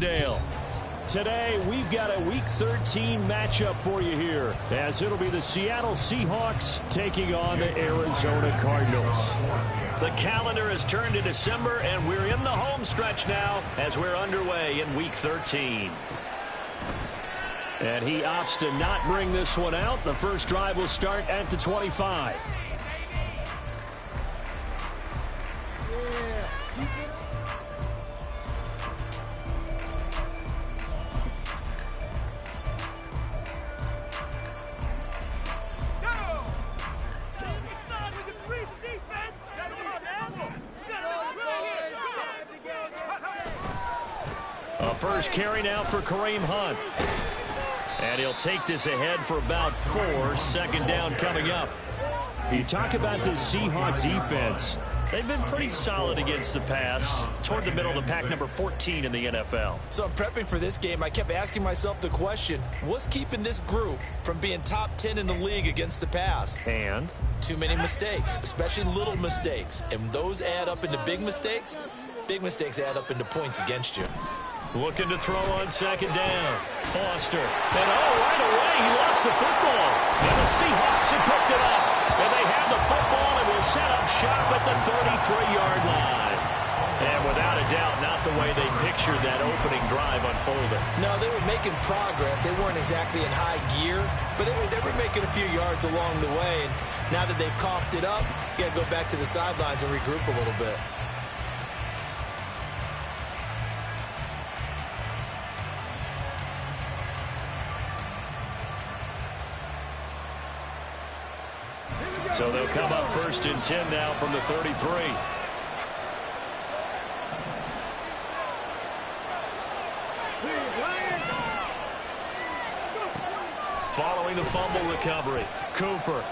Avondale. Today, we've got a Week 13 matchup for you here, as it'll be the Seattle Seahawks taking on the Arizona Cardinals. The calendar has turned to December, and we're in the home stretch now as we're underway in Week 13. And he opts to not bring this one out. The first drive will start at the 25. First carry now for Kareem Hunt. And he'll take this ahead for about 4. Second down coming up. You talk about this Seahawk defense. They've been pretty solid against the pass, toward the middle of the pack, number 14 in the NFL. So I'm prepping for this game. I kept asking myself the question, what's keeping this group from being top 10 in the league against the pass? And? Too many mistakes, especially little mistakes. And those add up into big mistakes. Big mistakes add up into points against you. Looking to throw on second down. Foster. And right away he lost the football. And the Seahawks have picked it up. And they have the football and will set up shop at the 33-yard line. And without a doubt, not the way they pictured that opening drive unfolding. No, they were making progress. They weren't exactly in high gear, but they were making a few yards along the way. And now that they've coughed it up, you got to go back to the sidelines and regroup a little bit. So they'll come up first and 10 now from the 33. Following the fumble recovery, Cooper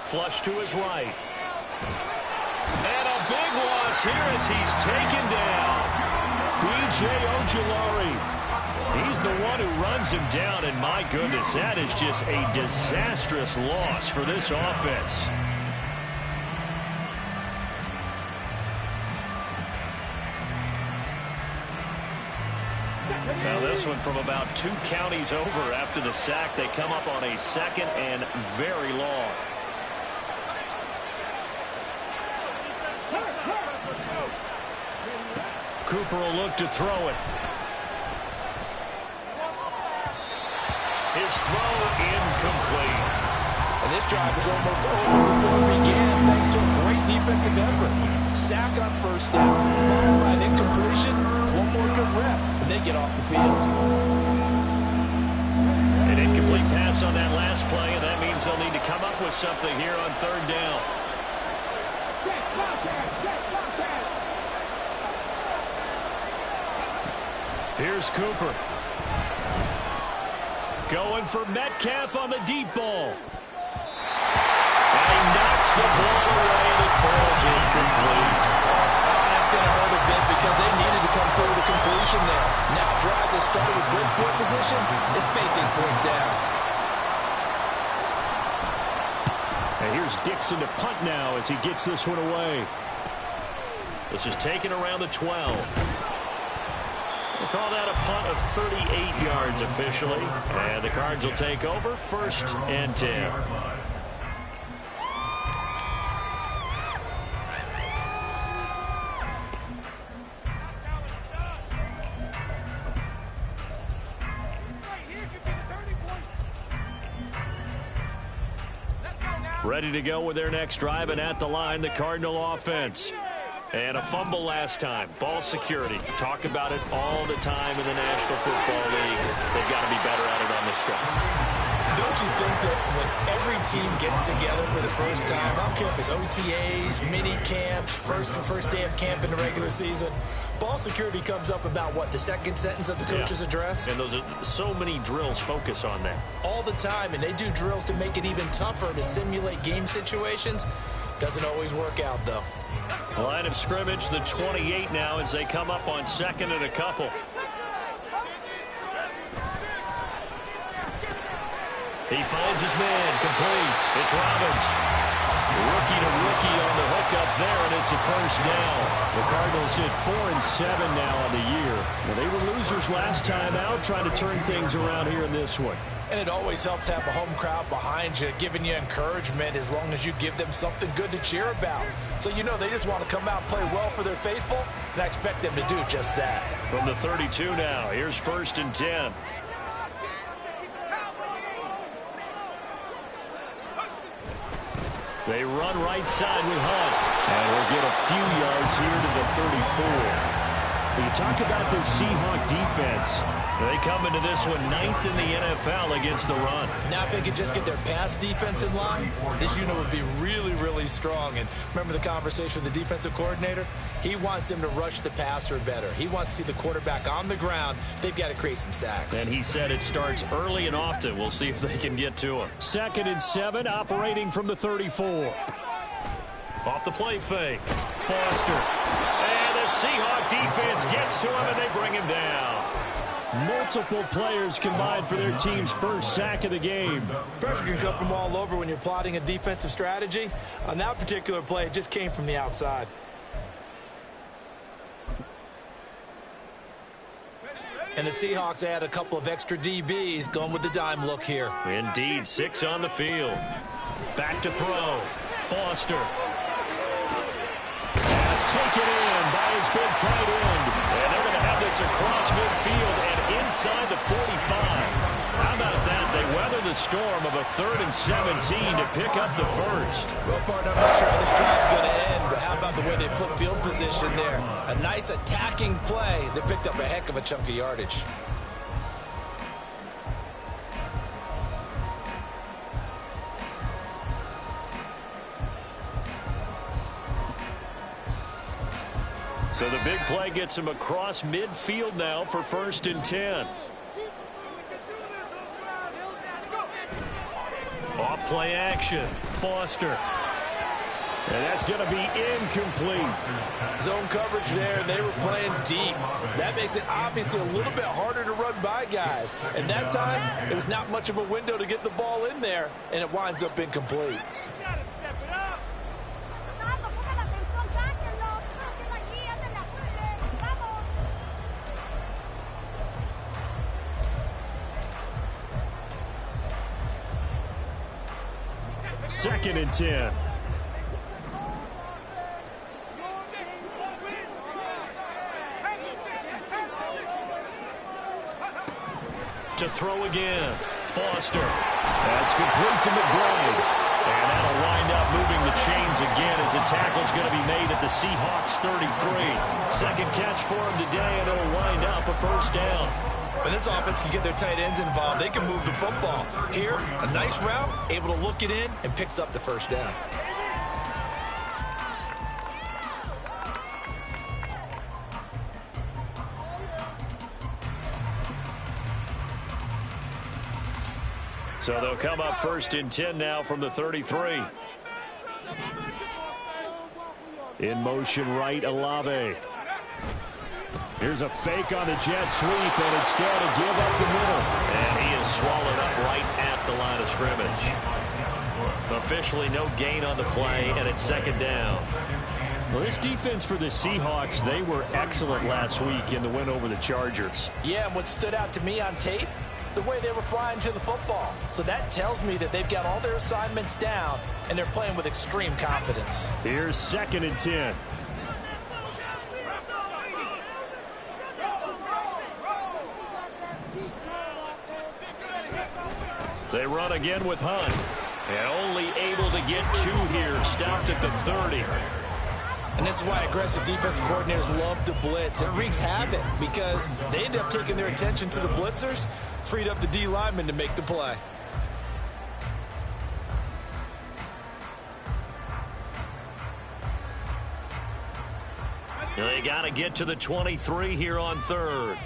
flush to his right. And a big loss here as he's taken down. B.J. Ojulari. He's the one who runs him down, and my goodness, that is just a disastrous loss for this offense. Now this one from about 2 counties over after the sack. They come up on a second and very long. Cooper will look to throw it. His throw incomplete. And this drive is almost over before it began thanks to a great defensive effort. Sack on first down, followed by an incompletion, one more good rep, and they get off the field. An incomplete pass on that last play, and that means they'll need to come up with something here on third down. Here's Cooper. Going for Metcalf on the deep ball. And he knocks the ball away and it falls incomplete. That's going to hurt a bit because they needed to come through the completion there. Now drive that started with good field position is facing fourth down. And here's Dixon to punt now as he gets this one away. This is taken around the 12. We'll call that a punt of 38 yards officially. And the Cards will take over first and 10. Ready to go with their next drive, and at the line, the Cardinal offense. And a fumble last time. Ball security. Talk about it all the time in the National Football League. They've got to be better at it on this drive. Don't you think that when every team gets together for the first time, I don't care if it's OTAs, mini camps, first day of camp in the regular season, ball security comes up about, what, the second sentence of the coach's address? And those are so many drills focus on that. All the time, and they do drills to make it even tougher to simulate game situations. Doesn't always work out, though. Line of scrimmage, the 28 now as they come up on second and a couple. He finds his man, complete. It's Robbins. Rookie to rookie on the hook up there, and it's a first down. The Cardinals hit 4-7 now on the year. Well, they were losers last time out, trying to turn things around here in this one. And it always helps to have a home crowd behind you, giving you encouragement as long as you give them something good to cheer about. So you know they just want to come out and play well for their faithful, and I expect them to do just that. From the 32 now, here's 1st and 10. They run right side with Hunt. And we'll get a few yards here to the 34. When you talk about this Seahawk defense, they come into this one 9th in the NFL against the run. Now if they could just get their pass defense in line, this unit would be really, really strong. And remember the conversation with the defensive coordinator? He wants them to rush the passer better. He wants to see the quarterback on the ground. They've got to create some sacks. And he said it starts early and often. We'll see if they can get to him. 2nd and 7, operating from the 34. Off the play fake. Foster. And the Seahawk defense gets to him, and they bring him down. Multiple players combined for their team's first sack of the game. Pressure can come from all over when you're plotting a defensive strategy. On that particular play, it just came from the outside. And the Seahawks add a couple of extra DBs going with the dime look here. Indeed, 6 on the field. Back to throw. Foster. Pass taken in by his big tight end. And they're going to have this across midfield and inside the 45. How about that? They weather the storm of a 3rd and 17 to pick up the first. Well, partner, I'm not sure how this drive's going to end, but how about the way they flip field position there? A nice attacking play that picked up a heck of a chunk of yardage. So the big play gets him across midfield now for 1st and 10. Off play action. Foster. And that's going to be incomplete. Zone coverage there, and they were playing deep. That makes it obviously a little bit harder to run by guys. And that time, it was not much of a window to get the ball in there, and it winds up incomplete. Second and 10. To throw again. Foster. That's complete to McBride. And that'll wind up moving the chains again as a tackle's going to be made at the Seahawks 33. Second catch for him today, and it'll wind up a first down. When this offense can get their tight ends involved, they can move the football. Here, a nice route, able to look it in, and picks up the first down. So they'll come up 1st and 10 now from the 33. In motion right, Olave. Here's a fake on the jet sweep, and instead a give up the middle. And he is swallowed up right at the line of scrimmage. Officially no gain on the play, and it's 2nd down. Well, this defense for the Seahawks, they were excellent last week in the win over the Chargers. Yeah, and what stood out to me on tape, the way they were flying to the football. So that tells me that they've got all their assignments down, and they're playing with extreme confidence. Here's 2nd and 10. They run again with Hunt. And only able to get 2 here. Stopped at the 30. And this is why aggressive defensive coordinators love to blitz. It wreaks havoc because they end up taking their attention to the blitzers, freed up the D lineman to make the play. They got to get to the 23 here on 3rd.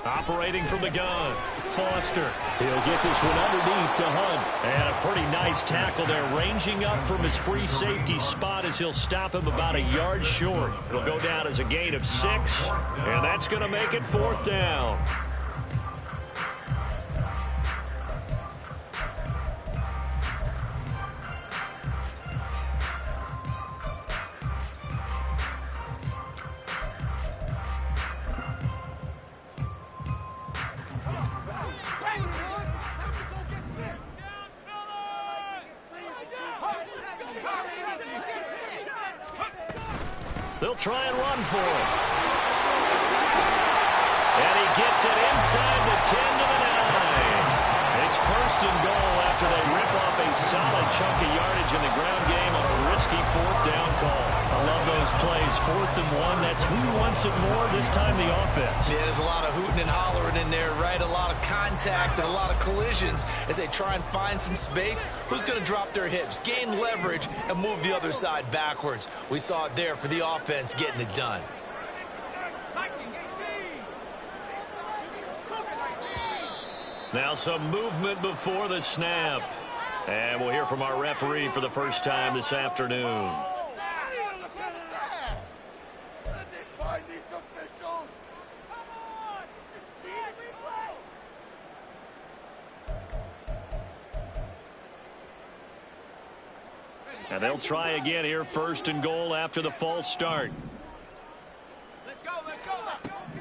Operating from the gun. Foster. He'll get this one underneath to Hunt. And a pretty nice tackle there, ranging up from his free safety spot as he'll stop him about a yard short. It'll go down as a gain of 6, and that's going to make it 4th down. They'll try and run for it. And he gets it inside the 10 to the 9. It's first and goal after they rip off a solid chunk of yardage in the ground game on a risky fourth down call. I love those plays. 4th and 1. That's who wants it more, this time the offense. Yeah, there's a lot of hooting and hollering in there, right? A lot of contact and a lot of collisions as they try and find some space. Who's going to drop their hips, gain leverage, and move the other side backwards? We saw it there for the offense getting it done. Now some movement before the snap. And we'll hear from our referee for the first time this afternoon. And they'll try again here, first and goal after the false start.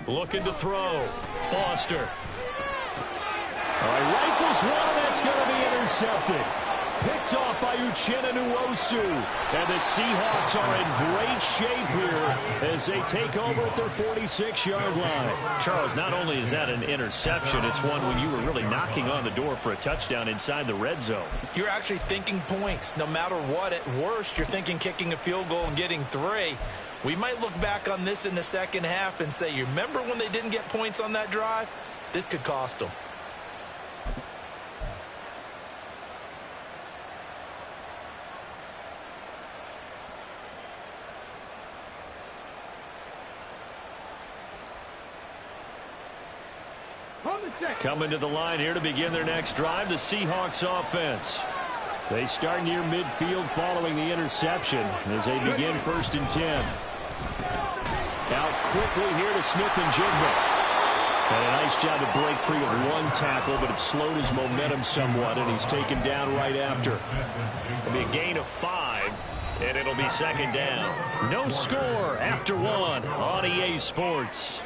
Looking to throw. Foster. All right, rifles one, and that's going to be intercepted. Picked off by Uchenna Nwosu. And the Seahawks are in great shape here as they take over at their 46-yard line. Charles, not only is that an interception, it's one when you were really knocking on the door for a touchdown inside the red zone. You're actually thinking points. No matter what, at worst, you're thinking kicking a field goal and getting 3. We might look back on this in the second half and say, you remember when they didn't get points on that drive? This could cost them. Coming to the line here to begin their next drive, the Seahawks offense. They start near midfield following the interception as they begin 1st and 10. Out quickly here to Smith-Njigba. And a nice job to break free of one tackle, but it slowed his momentum somewhat, and he's taken down right after. It'll be a gain of 5, and it'll be 2nd down. No score after 1 on EA Sports.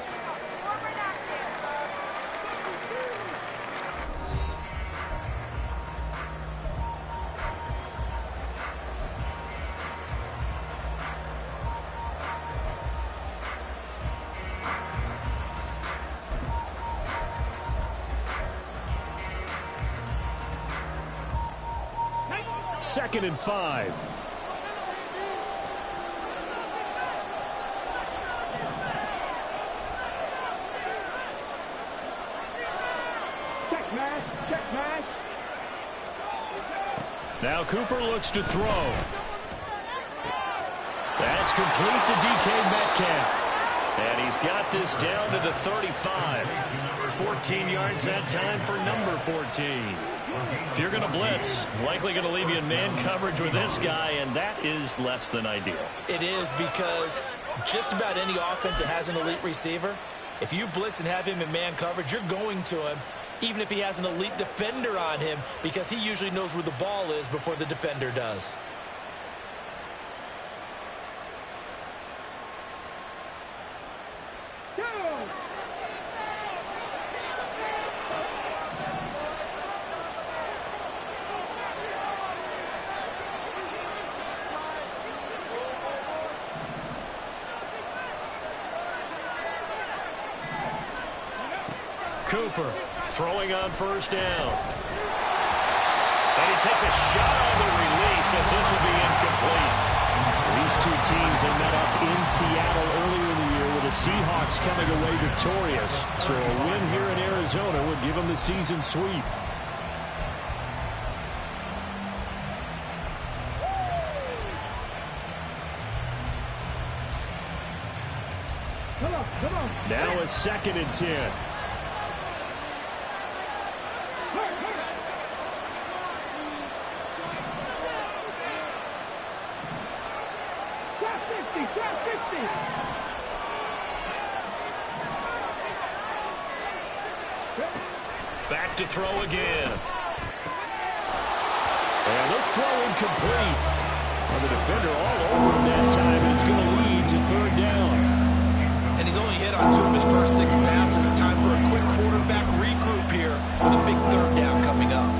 Second and 5. Check, now Cooper looks to throw. That's complete to DK Metcalf. And he's got this down to the 35. 14 yards that time for number 14. If you're going to blitz, likely going to leave you in man coverage with this guy, and that is less than ideal. It is, because just about any offense that has an elite receiver, if you blitz and have him in man coverage, you're going to him, even if he has an elite defender on him, because he usually knows where the ball is before the defender does. Cooper throwing on 1st down. And he takes a shot on the release as this will be incomplete. These two teams, they met up in Seattle earlier in the year with the Seahawks coming away victorious. So a win here in Arizona would give them the season sweep. Now a 2nd and 10. Back to throw again. And this throw incomplete. And the defender all over him that time. It's going to lead to 3rd down. And he's only hit on 2 of his first 6 passes. Time for a quick quarterback regroup here with a big 3rd down coming up.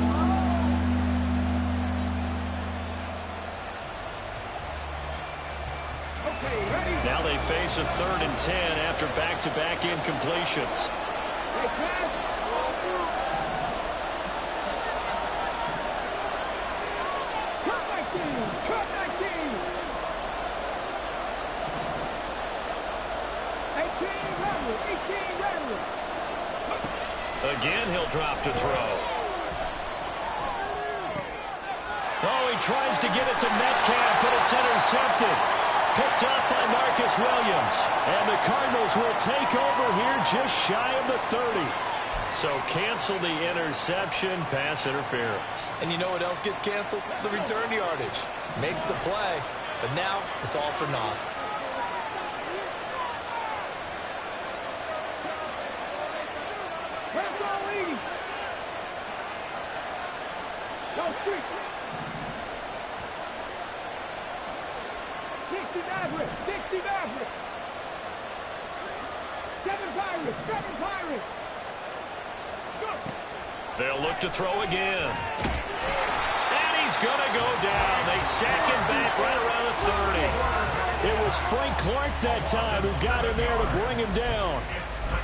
Now they face a 3rd and 10 after back-to-back incompletions. Again, he'll drop to throw. Oh, he tries to get it to Metcalf, but it's intercepted. Picked up by Marcus Williams. And the Cardinals will take over here just shy of the 30. So cancel the interception, pass interference. And you know what else gets canceled? The return yardage. Makes the play, but now it's all for naught. They'll look to throw again. And he's going to go down. They sack him back right around the 30. It was Frank Clark that time who got in there to bring him down.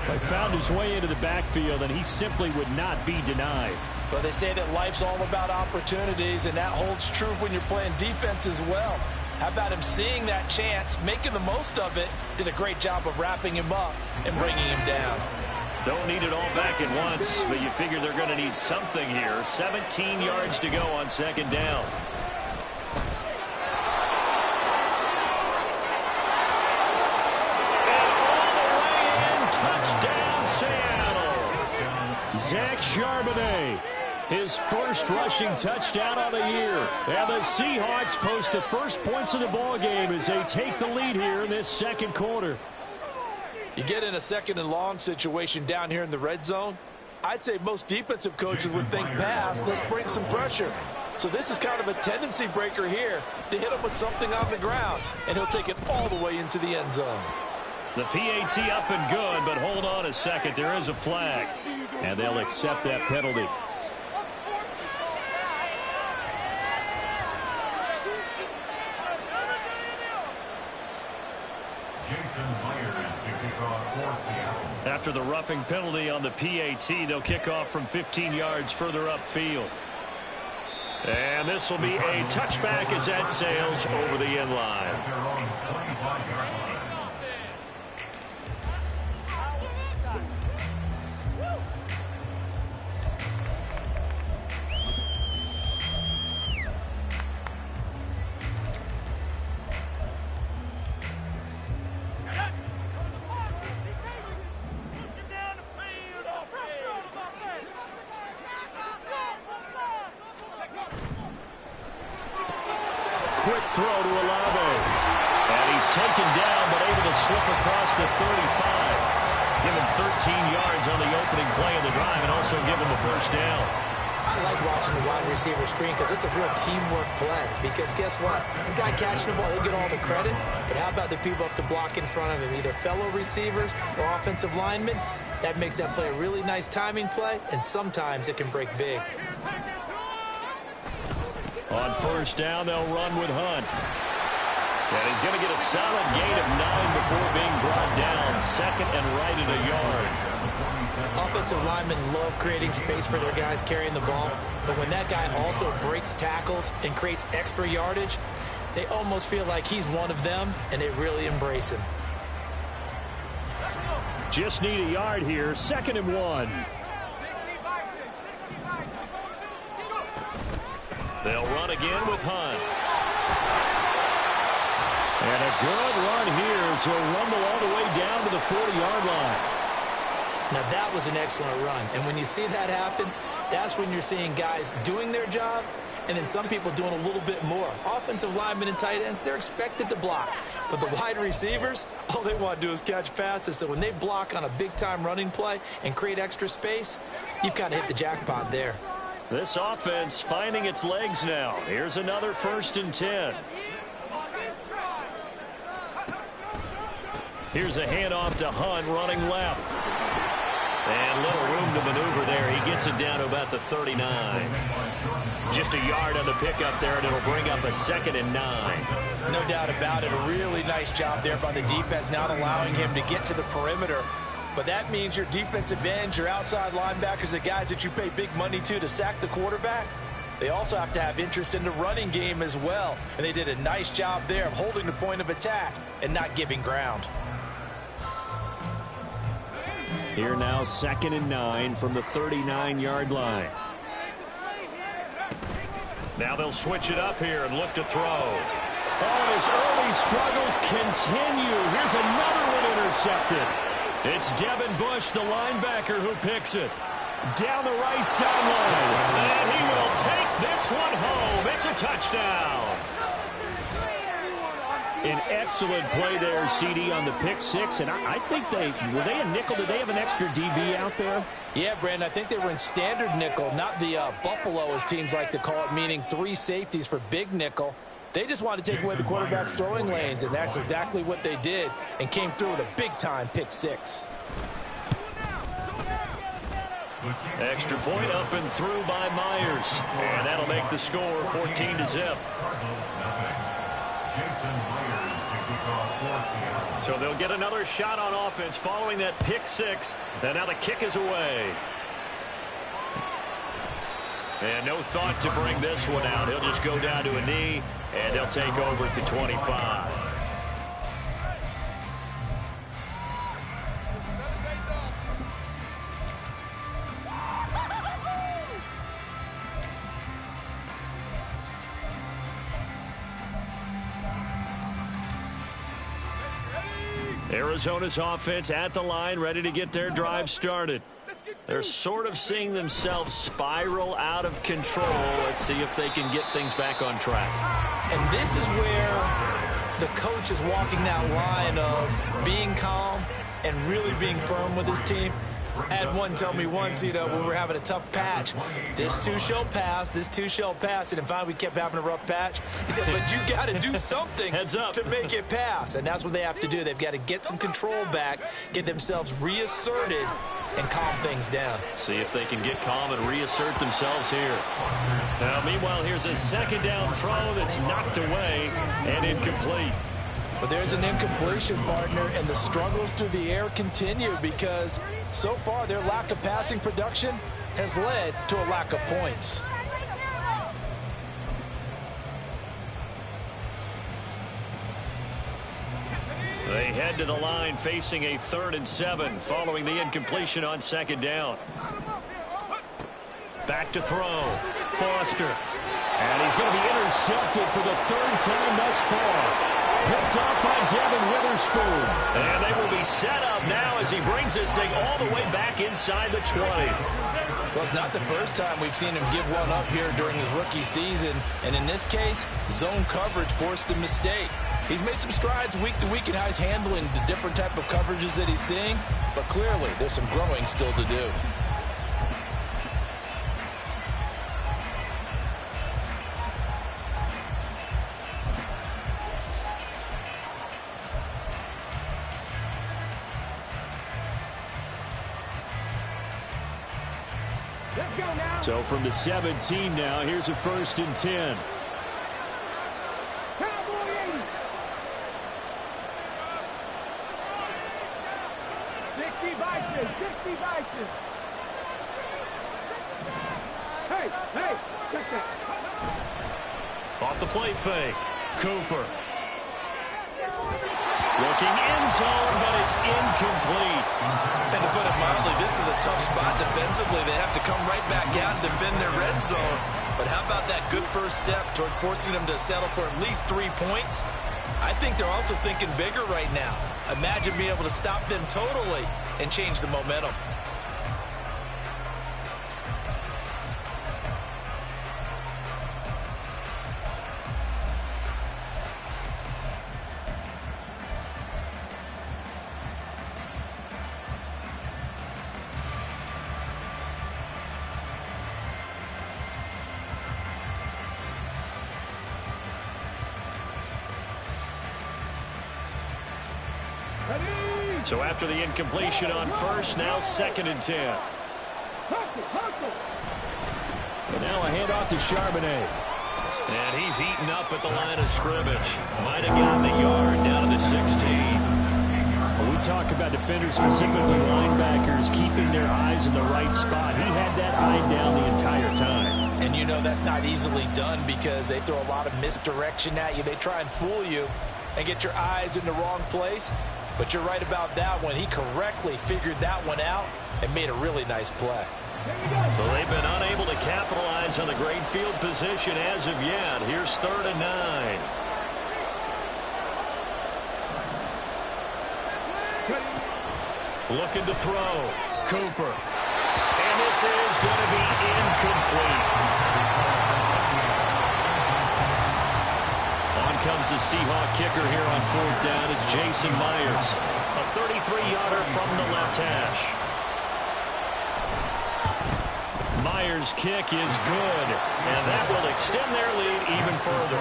But found his way into the backfield, and he simply would not be denied. Well, they say that life's all about opportunities, and that holds true when you're playing defense as well. How about him seeing that chance, making the most of it, did a great job of wrapping him up and bringing him down. Don't need it all back at once, but you figure they're going to need something here. 17 yards to go on 2nd down. And all the way in, touchdown Seattle. Zach Charbonnet, his first rushing touchdown of the year. And the Seahawks post the first points of the ball game as they take the lead here in this 2nd quarter. You get in a 2nd and long situation down here in the red zone, I'd say most defensive coaches would think pass, let's bring some pressure. So this is kind of a tendency breaker here to hit him with something on the ground, and he'll take it all the way into the end zone. The PAT up and good, but hold on a second. There is a flag, and they'll accept that penalty. After the roughing penalty on the PAT, they'll kick off from 15 yards further upfield. And this will be a touchback as that sails over the end line. Quick throw to Olave. And he's taken down, but able to slip across the 35. Give him 13 yards on the opening play of the drive and also give him a first down. I like watching the wide receiver screen because it's a real teamwork play. Because guess what? The guy catching the ball, he'll get all the credit. But how about the people up to block in front of him, either fellow receivers or offensive linemen? That makes that play a really nice timing play, and sometimes it can break big. On first down, they'll run with Hunt. And he's going to get a solid gain of 9 before being brought down. 2nd and right at a yard. Offensive linemen love creating space for their guys carrying the ball. But when that guy also breaks tackles and creates extra yardage, they almost feel like he's one of them, and they really embrace him. Just need a yard here. 2nd and 1. They'll run again with Hunt. And a good run here as he'll rumble all the way down to the 40-yard line. Now that was an excellent run. And when you see that happen, that's when you're seeing guys doing their job and then some people doing a little bit more. Offensive linemen and tight ends, they're expected to block. But the wide receivers, all they want to do is catch passes. So when they block on a big-time running play and create extra space, you've kind of hit the jackpot there. This offense finding its legs now. Here's another 1st and 10. Here's a handoff to Hunt running left. And little room to maneuver there. He gets it down to about the 39. Just a yard on the pickup there, and it'll bring up a 2nd and 9. No doubt about it. A really nice job there by the defense, not allowing him to get to the perimeter. But that means your defensive ends, your outside linebackers, the guys that you pay big money to sack the quarterback, they also have to have interest in the running game as well. And they did a nice job there of holding the point of attack and not giving ground. Here now, 2nd and 9 from the 39-yard line. Now they'll switch it up here and look to throw. Oh, and his early struggles continue. Here's another one intercepted. It's Devin Bush, the linebacker, who picks it. Down the right sideline. And he will take this one home. It's a touchdown. An excellent play there, CD, on the pick six. And I think were they a nickel? Did they have an extra DB out there? Yeah, Brandon, I think they were in standard nickel, not the Buffalo, as teams like to call it, meaning 3 safeties for big nickel. They just wanted to take away the quarterback's throwing lanes, and that's exactly what they did, and came through with a big-time pick six. Extra point up and through by Myers. And that'll make the score 14-0. So they'll get another shot on offense following that pick six. And now the kick is away. And no thought to bring this one out. He'll just go down to a knee, and he'll take over at the 25. Arizona's offense at the line, ready to get their drive started. They're sort of seeing themselves spiral out of control. Let's see if they can get things back on track. And this is where the coach is walking that line of being calm and really being firm with his team. I had one tell me once, when we were having a tough patch, this too shall pass, this too shall pass. And finally, we kept having a rough patch. He said, but you got to do something to make it pass. And that's what they have to do. They've got to get some control back, get themselves reasserted, and calm things down. See if they can get calm and reassert themselves here. Now, meanwhile, here's a 2nd down throw that's knocked away and incomplete. But there's an incompletion, partner, and the struggles through the air continue because so far their lack of passing production has led to a lack of points. They head to the line facing a 3rd and 7 following the incompletion on 2nd down. Back to throw. Foster. And he's going to be intercepted for the 3rd time thus far. Picked off by Devin Witherspoon. And they will be set up now as he brings this thing all the way back inside the 20. Well, it's not the first time we've seen him give one up here during his rookie season. And in this case, zone coverage forced the mistake. He's made some strides week to week in how he's handling the different type of coverages that he's seeing. But clearly, there's some growing still to do. So from the 17 now, here's a 1st and 10. Off the play fake. Cooper. Looking end zone, but it's incomplete. And to put it mildly, this is a tough spot defensively. They have to come right back out and defend their red zone. But how about that good first step towards forcing them to settle for at least 3 points? I think they're also thinking bigger right now. Imagine being able to stop them totally and change the momentum. Ready? So after the incompletion on first, now 2nd and 10. And now a handoff to Charbonnet. And he's heating up at the line of scrimmage. Might have gotten a yard down to the 16. When we talk about defenders, specifically linebackers, keeping their eyes in the right spot, he had that eye down the entire time. And you know that's not easily done because they throw a lot of misdirection at you. They try and fool you and get your eyes in the wrong place. But you're right about that one. He correctly figured that one out and made a really nice play. So they've been unable to capitalize on the great field position as of yet. Here's 3rd and 9. Looking to throw. Cooper. And this is going to be incomplete. On comes the Seahawk kicker here on 4th down. It's Jason Myers. A 33-yarder from the left hash. Myers' kick is good, and that will extend their lead even further.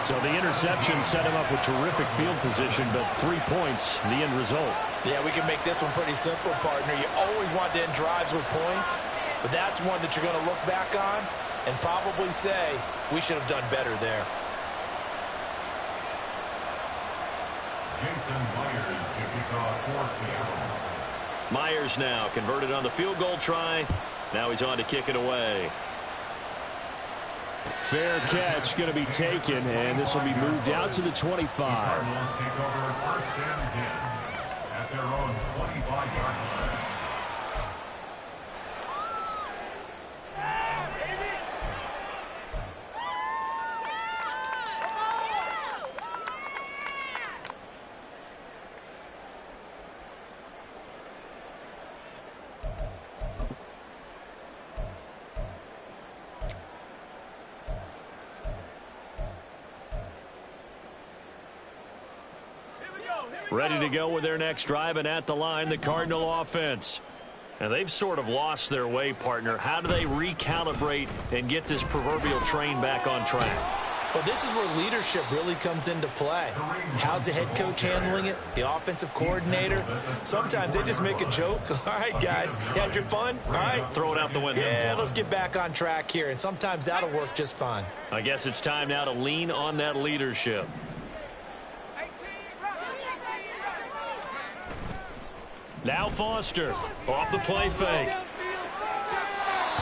So the interception set him up with terrific field position, but 3 points, the end result. Yeah, we can make this one pretty simple, partner. You always want to end drives with points, but that's one that you're going to look back on and probably say, we should have done better there. Jason Myers to kick off for Seattle. Myers now converted on the field goal try. Now he's on to kick it away. Fair catch going to be taken, and this will be moved out to the 25. Cardinals take over 1st and 10 at their own 25-yard line. Ready to go with their next drive, and at the line, the Cardinal offense. And they've sort of lost their way, partner. How do they recalibrate and get this proverbial train back on track? Well, this is where leadership really comes into play. How's the head coach handling it? The offensive coordinator? Sometimes they just make a joke. All right, guys, you had your fun? All right. Throw it out the window. Yeah, let's get back on track here. And sometimes that'll work just fine. I guess it's time now to lean on that leadership. Now Foster off the play fake.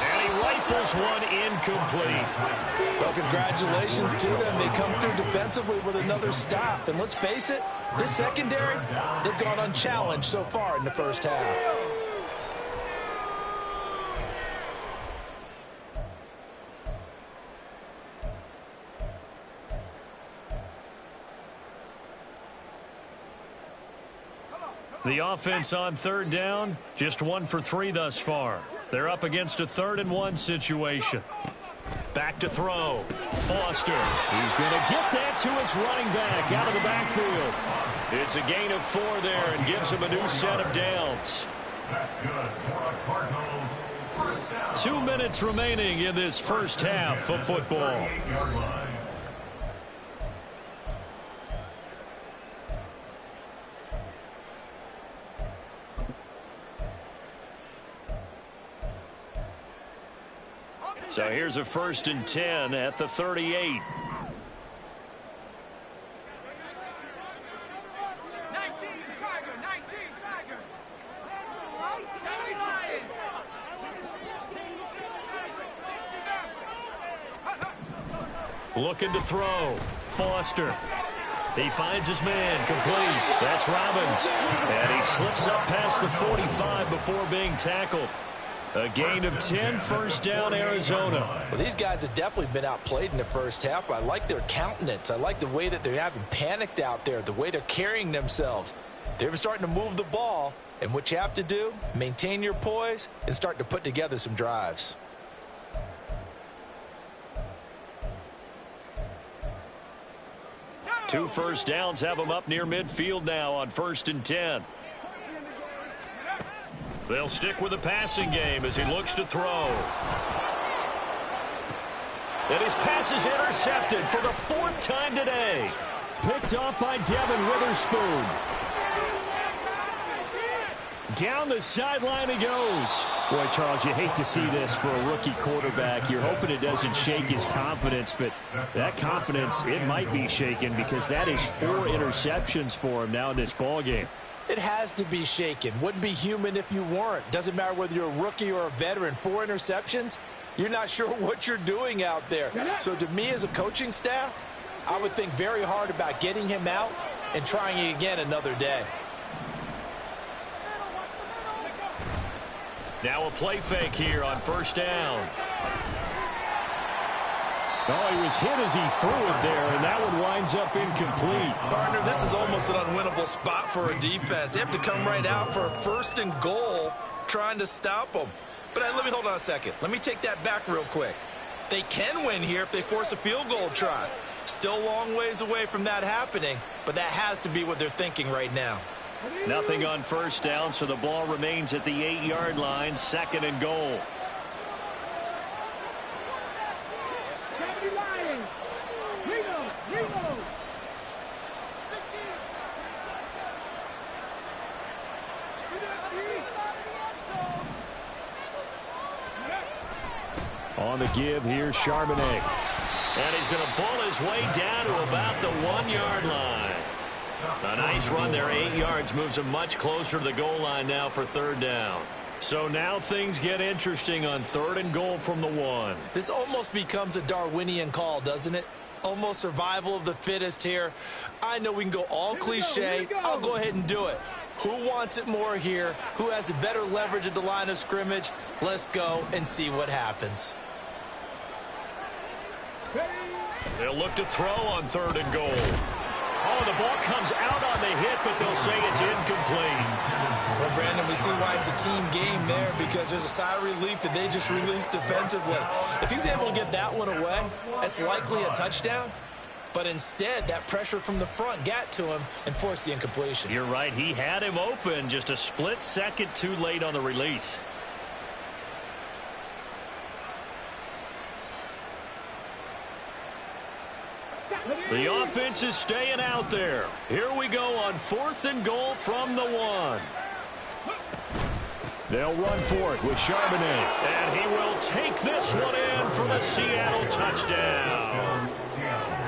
And he rifles one incomplete. Well, congratulations to them. They come through defensively with another stop. And let's face it, this secondary, they've gone unchallenged so far in the first half. The offense on 3rd down, just 1 for 3 thus far. They're up against a 3rd and 1 situation. Back to throw. Foster. He's going to get that to his running back out of the backfield. It's a gain of 4 there and gives him a new set of downs. That's good for the Cardinals. 1st down. 2 minutes remaining in this first half of football. 38-yard line. So here's a 1st and 10 at the 38. Looking to throw. Foster. He finds his man. Complete. That's Robbins. And he slips up past the 45 before being tackled. A gain of 10, 1st down, Arizona. Well, these guys have definitely been outplayed in the first half. I like their countenance. I like the way that they haven't panicked out there, the way they're carrying themselves. They're starting to move the ball, and what you have to do, maintain your poise and start to put together some drives. Two 1st downs have them up near midfield now on 1st and 10. They'll stick with the passing game as he looks to throw. And his pass is intercepted for the 4th time today. Picked off by Devin Witherspoon. Down the sideline he goes. Boy, Charles, you hate to see this for a rookie quarterback. You're hoping it doesn't shake his confidence, but that confidence, it might be shaken because that is 4 interceptions for him now in this ballgame. It has to be shaken. Wouldn't be human if you weren't. Doesn't matter whether you're a rookie or a veteran. 4 interceptions, you're not sure what you're doing out there. So to me as a coaching staff, I would think very hard about getting him out and trying it again another day. Now a play fake here on first down. Oh, he was hit as he threw it there, and that one winds up incomplete. Partner, this is almost an unwinnable spot for a defense. They have to come right out for a 1st and goal trying to stop them. But let me hold on a second. Let me take that back real quick. They can win here if they force a field goal try. Still a long ways away from that happening, but that has to be what they're thinking right now. Nothing on first down, so the ball remains at the 8-yard line, 2nd and goal. On the give, here's Charbonnet. And he's going to pull his way down to about the 1-yard line. A nice run there, 8 yards, moves him much closer to the goal line now for 3rd down. So now things get interesting on 3rd and goal from the 1. This almost becomes a Darwinian call, doesn't it? Almost survival of the fittest here. I know we can go all cliche. I'll go ahead and do it. Who wants it more here? Who has a better leverage at the line of scrimmage? Let's go and see what happens. They'll look to throw on 3rd and goal. Oh, the ball comes out on the hit, but they'll say it's incomplete. Well, Brandon, we see why it's a team game there because there's a sigh of relief that they just released defensively. If he's able to get that one away, that's likely a touchdown. But instead, that pressure from the front got to him and forced the incompletion. You're right. He had him open, just a split second too late on the release. The offense is staying out there. Here we go on 4th and goal from the 1. They'll run for it with Charbonnet. And he will take this one in for the Seattle touchdown.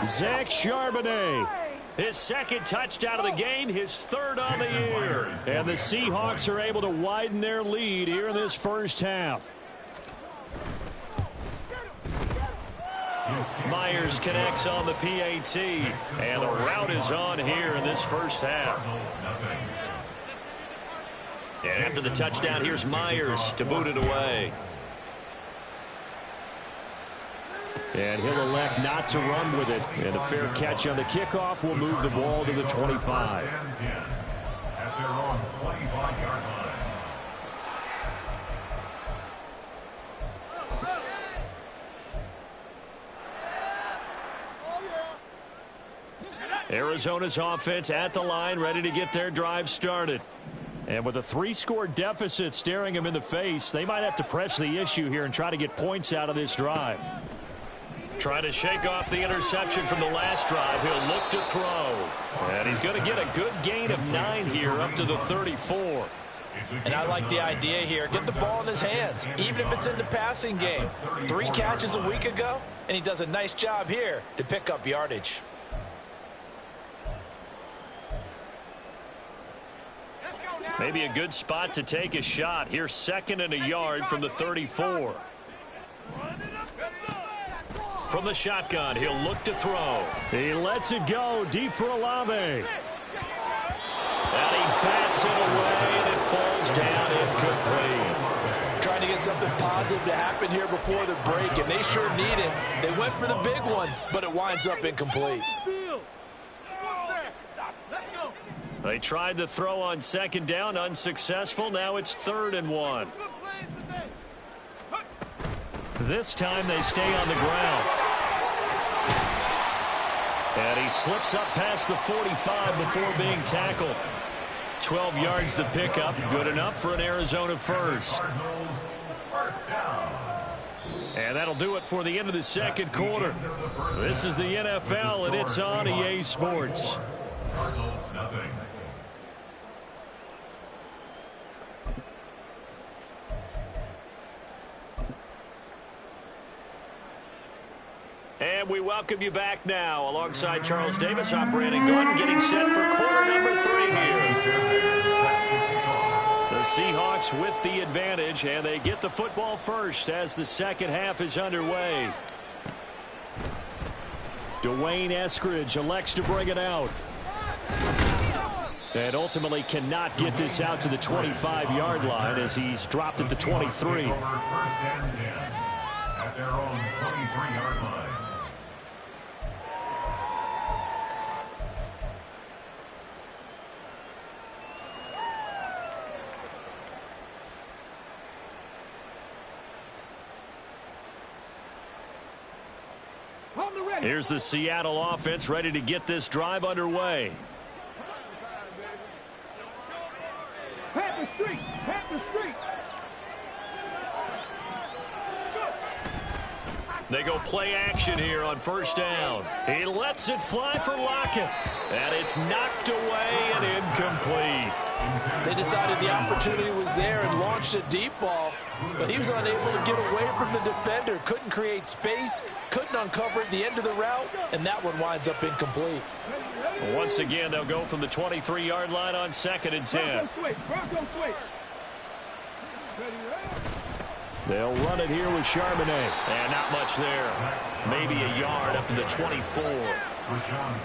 Zach Charbonnet. His 2nd touchdown of the game, his 3rd on the year. And the Seahawks are able to widen their lead here in this first half. Myers connects on the PAT, and the route is on here in this first half. And after the touchdown, here's Myers to boot it away. And he'll elect not to run with it. And a fair catch on the kickoff will move the ball to the 25. At their own 25-yard line. Arizona's offense at the line, ready to get their drive started. And with a 3-score deficit staring them in the face, they might have to press the issue here and try to get points out of this drive. Trying to shake off the interception from the last drive. He'll look to throw. And he's going to get a good gain of 9 here up to the 34. And I like the idea here. Get the ball in his hands, even if it's in the passing game. 3 catches a week ago, and he does a nice job here to pick up yardage. Maybe a good spot to take a shot. Here's 2nd and a yard from the 34. From the shotgun, he'll look to throw. He lets it go deep for Olave. And he bats it away, and it falls down incomplete. Trying to get something positive to happen here before the break, and they sure need it. They went for the big one, but it winds up incomplete. They tried to throw on 2nd down, unsuccessful. Now it's 3rd and 1. This time they stay on the ground. And he slips up past the 45 before being tackled. 12 yards the pickup, good enough for an Arizona first. And that'll do it for the end of the 2nd quarter. This is the NFL, and it's on EA Sports. we welcome you back now. Alongside Charles Davis, I'm Brandon Gordon, getting set for quarter number 3 here. The Seahawks with the advantage, and they get the football first as the second half is underway. Dwayne Eskridge elects to bring it out. And ultimately cannot get this out to the 25-yard line as he's dropped at the 23. First and 10 at their own 23-yard line. Here's the Seattle offense ready to get this drive underway. They go play action here on first down. He lets it fly for Lockett. And it's knocked away and incomplete. They decided the opportunity was there and launched a deep ball, but he was unable to get away from the defender. Couldn't create space, couldn't uncover the end of the route, and that one winds up incomplete. Once again, they'll go from the 23-yard line on 2nd and 10. They'll run it here with Charbonnet. And not much there. Maybe a yard up to the 24.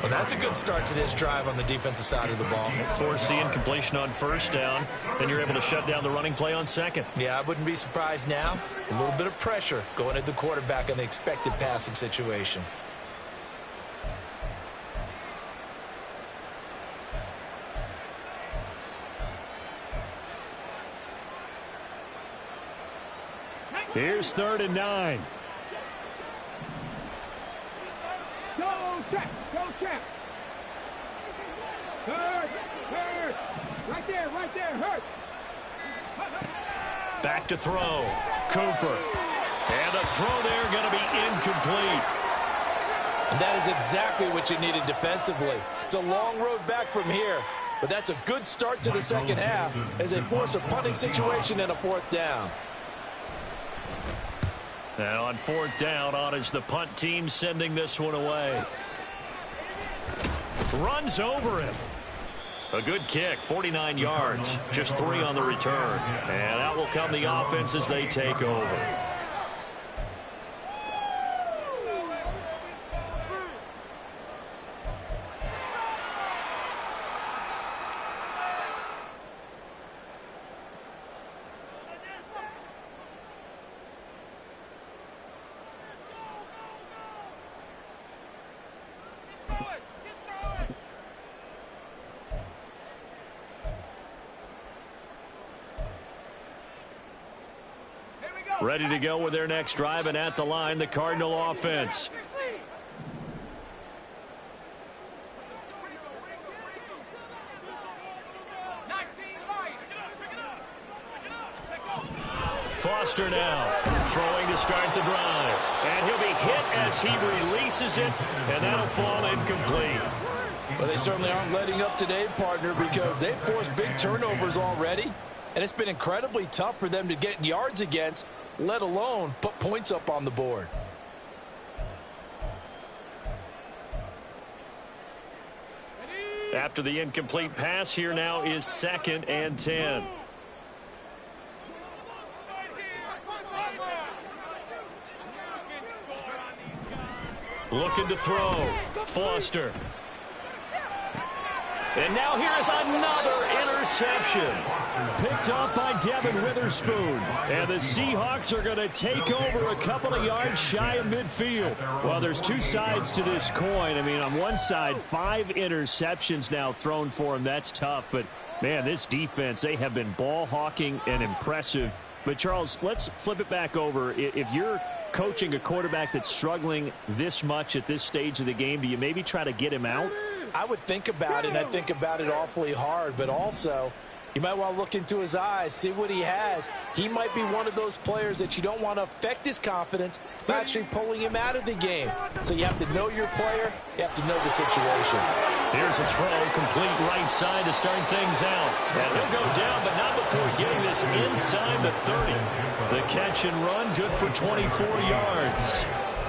Well, that's a good start to this drive on the defensive side of the ball. Force the incompletion on first down. Then you're able to shut down the running play on second. Yeah, I wouldn't be surprised now. A little bit of pressure going at the quarterback in the expected passing situation. Here's 3rd and 9. Go check. Hurt. Right there, hurt. Back to throw. Cooper. And the throw there going to be incomplete. And that is exactly what you needed defensively. It's a long road back from here, but that's a good start to the second half as they force a punting situation and a 4th down. Now on 4th down, on is the punt team sending this one away. Runs over him. A good kick, 49 yards, just 3 on the return. And out will come the offense as they take over. Ready to go with their next drive, and at the line, the Cardinal offense. Foster now throwing to start the drive. And he'll be hit as he releases it, and that'll fall incomplete. Well, they certainly aren't letting up today, partner, because they've forced big turnovers already, and it's been incredibly tough for them to get yards against, let alone put points up on the board. After the incomplete pass, here now is 2nd and 10. Looking to throw. Foster. And now here's another interception. Picked off by Devin Witherspoon. And the Seahawks are going to take over a couple of yards shy of midfield. Well, there's two sides to this coin. I mean, on one side, 5 interceptions now thrown for him. That's tough. But, man, this defense, they have been ball hawking and impressive. But, Charles, let's flip it back over. If you're coaching a quarterback that's struggling this much at this stage of the game, do you maybe try to get him out? I would think about it, and I think about it awfully hard, but also you might want to look into his eyes, see what he has. He might be one of those players that you don't want to affect his confidence by actually pulling him out of the game. So you have to know your player, you have to know the situation. Here's a throw, complete right side to start things out. And he'll go down, but not before getting this inside the 30. The catch and run, good for 24 yards.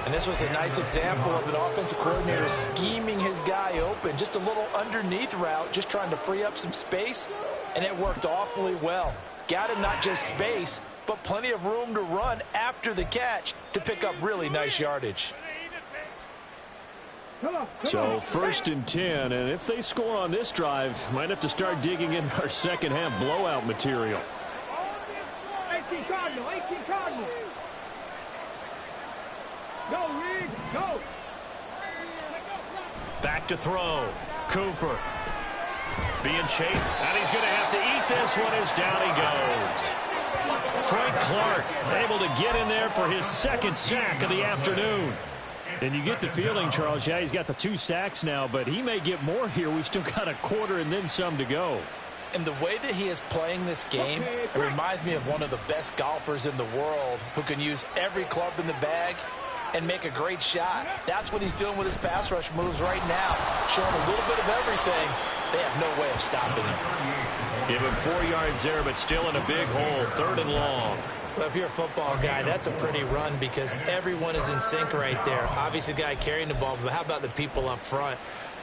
And this was a nice example of an offensive coordinator scheming his guy open. Just a little underneath route, just trying to free up some space, and it worked awfully well. Got him not just space, but plenty of room to run after the catch to pick up really nice yardage. So 1st and 10, and if they score on this drive, might have to start digging in our second half blowout material. 18 Cardinal, 18 Cardinal. Go, Reed, go. Back to throw. Cooper being chased, and he's going to have to eat this one as down he goes. Frank Clark able to get in there for his 2nd sack of the afternoon. And you get the feeling, Charles, yeah, he's got the 2 sacks now, but he may get more here. We've still got a quarter and then some to go. And the way that he is playing this game, it reminds me of one of the best golfers in the world who can use every club in the bag and make a great shot. That's what he's doing with his pass rush moves right now, showing a little bit of everything. They have no way of stopping him. Give him 4 yards there, but still in a big hole, 3rd and long. Well, if you're a football guy, that's a pretty run because everyone is in sync right there. Obviously, the guy carrying the ball, but how about the people up front?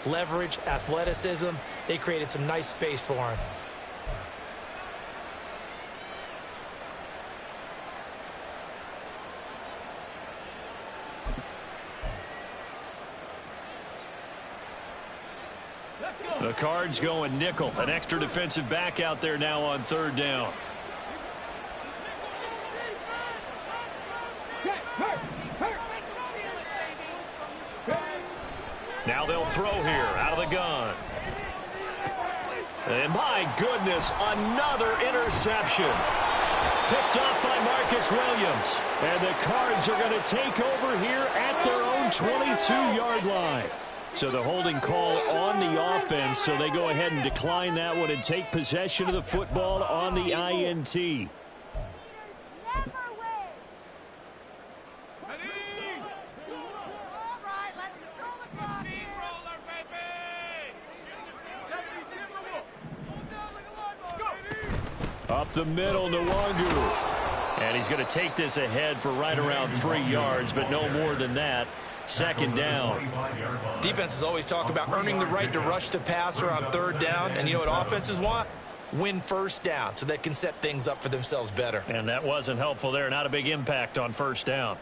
Leverage, athleticism, they created some nice space for him. The Cards going nickel. An extra defensive back out there now on 3rd down. Now they'll throw here out of the gun. And my goodness, another interception. Picked off by Marcus Williams. And the Cards are going to take over here at their own 22-yard line. So the holding call on the offense, so they go ahead and decline that one and take possession of the football on the INT. Up the middle, Nwangu. And he's going to take this ahead for right around 3 yards, but no more than that. 2nd down. Defenses always talk about earning the right to rush the passer on 3rd down. And you know what offenses want? Win 1st down so they can set things up for themselves better. And that wasn't helpful there. Not a big impact on 1st down.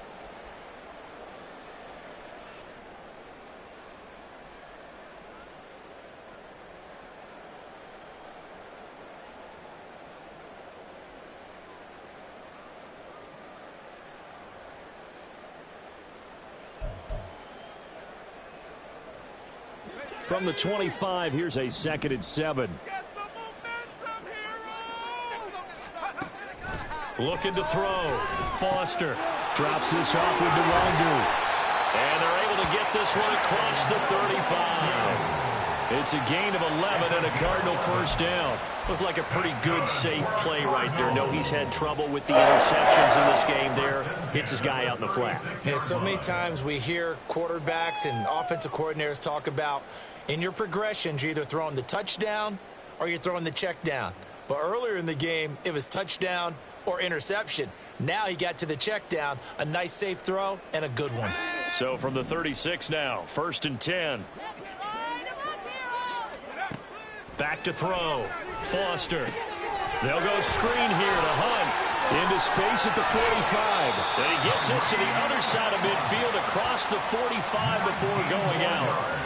From the 25, here's a 2nd and 7. Looking to throw. Foster drops this off with Nwangu. And they're able to get this one across the 35. It's a gain of 11 and a Cardinal 1st down. Looked like a pretty good, safe play right there. No, he's had trouble with the interceptions in this game there. Hits his guy out in the flat. Yeah, so many times we hear quarterbacks and offensive coordinators talk about in your progressions, you're either throwing the touchdown or you're throwing the check down. But earlier in the game, it was touchdown or interception. Now he got to the check down, a nice safe throw, and a good one. So from the 36 now, 1st and 10. Back to throw. Foster. They'll go screen here to Hunt. Into space at the 45. And he gets this to the other side of midfield across the 45 before going out.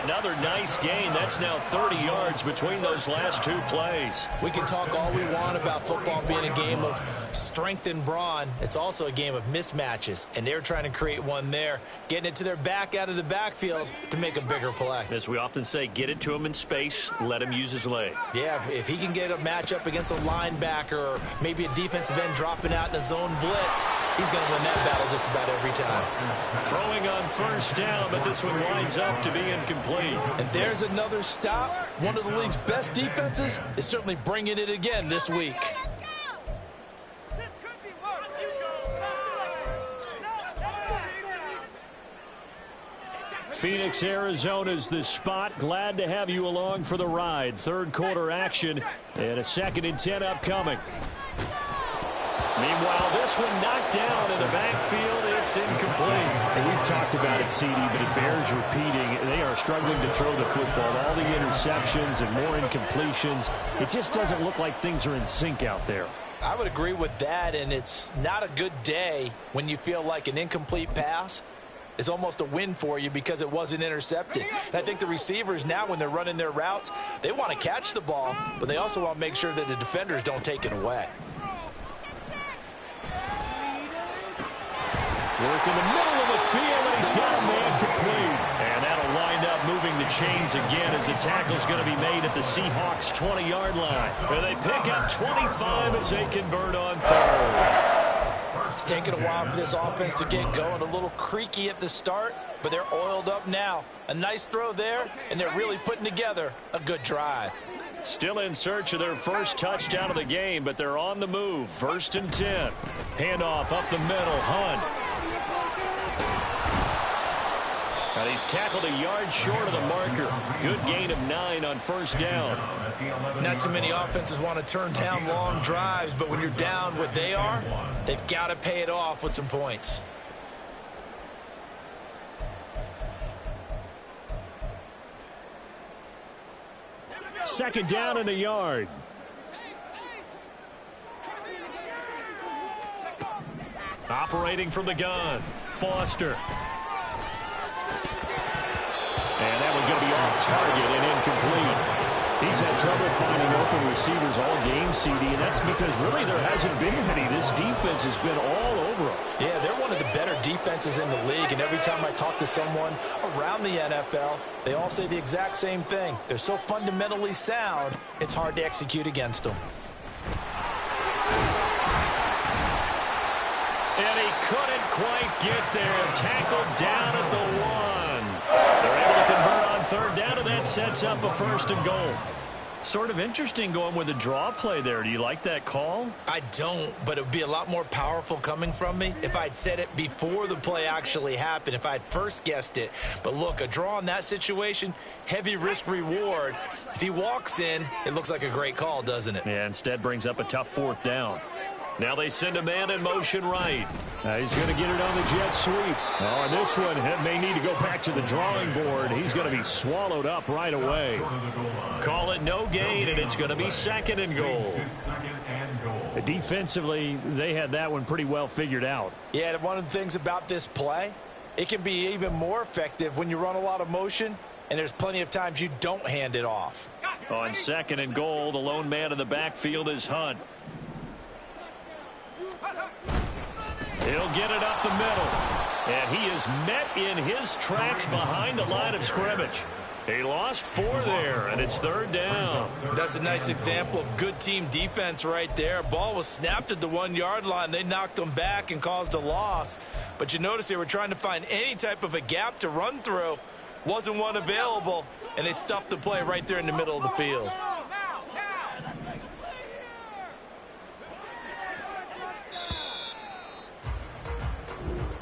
Another nice gain. That's now 30 yards between those last 2 plays. We can talk all we want about football being a game of strength and brawn. It's also a game of mismatches, and they're trying to create one there, getting it to their back out of the backfield to make a bigger play. As we often say, get it to him in space, let him use his leg. Yeah, if he can get a matchup against a linebacker or maybe a defensive end dropping out in a zone blitz, he's going to win that battle just about every time. Throwing on 1st down, but this one winds up to be incomplete. And there's another stop. One of the league's best defenses is certainly bringing it again this week. Phoenix, Arizona's the spot. Glad to have you along for the ride. 3rd quarter action and a 2nd and 10 upcoming. Meanwhile, this one knocked down in the backfield. It's It's incomplete. And we've talked about it, CD, but it bears repeating. They are struggling to throw the football. All the interceptions and more incompletions. It just doesn't look like things are in sync out there. I would agree with that, and it's not a good day when you feel like an incomplete pass is almost a win for you because it wasn't intercepted. And I think the receivers now, when they're running their routes, they want to catch the ball, but they also want to make sure that the defenders don't take it away. Work in the middle of the field, and he's got a man complete. And that'll wind up moving the chains again as the tackle's going to be made at the Seahawks' 20-yard line. Where they pick up 25 as they convert on third. It's taken a while for this offense to get going. A little creaky at the start, but they're oiled up now. A nice throw there, and they're really putting together a good drive. Still in search of their first touchdown of the game, but they're on the move. 1st and 10. Handoff up the middle. Hunt. And he's tackled a yard short of the marker. Good gain of 9 on 1st down. Not too many offenses want to turn down long drives, but when you're down what they are, they've got to pay it off with some points. Second down and a yard. Operating from the gun. Foster. And that one's going to be off target and incomplete. He's had trouble finding open receivers all game, CD, and that's because really there hasn't been any. This defense has been all over them. Yeah, they're one of the better defenses in the league, and every time I talk to someone around the NFL, they all say the exact same thing. They're so fundamentally sound, it's hard to execute against them. And he couldn't quite get there. Tackled down at the 1. They're able to convert on 3rd down, and that sets up a 1st and goal. Sort of interesting going with a draw play there. Do you like that call? I don't, but it would be a lot more powerful coming from me if I'd said it before the play actually happened, if I'd first guessed it. But look, a draw in that situation, heavy risk reward. If he walks in, it looks like a great call, doesn't it? Yeah, instead brings up a tough 4th down. Now they send a man in motion right. He's going to get it on the jet sweep. Oh, and this one may need to go back to the drawing board. He's going to be swallowed up right away. Call it no gain, and it's going to be 2nd and goal. Defensively, they had that one pretty well figured out. Yeah, one of the things about this play, it can be even more effective when you run a lot of motion, and there's plenty of times you don't hand it off. On 2nd and goal, the lone man in the backfield is Hunt. He'll get it up the middle. And he is met in his tracks behind the line of scrimmage. He lost 4 there, and it's 3rd down. That's a nice example of good team defense right there. Ball was snapped at the 1-yard line. They knocked him back and caused a loss. But you notice they were trying to find any type of a gap to run through. Wasn't one available, and they stuffed the play right there in the middle of the field.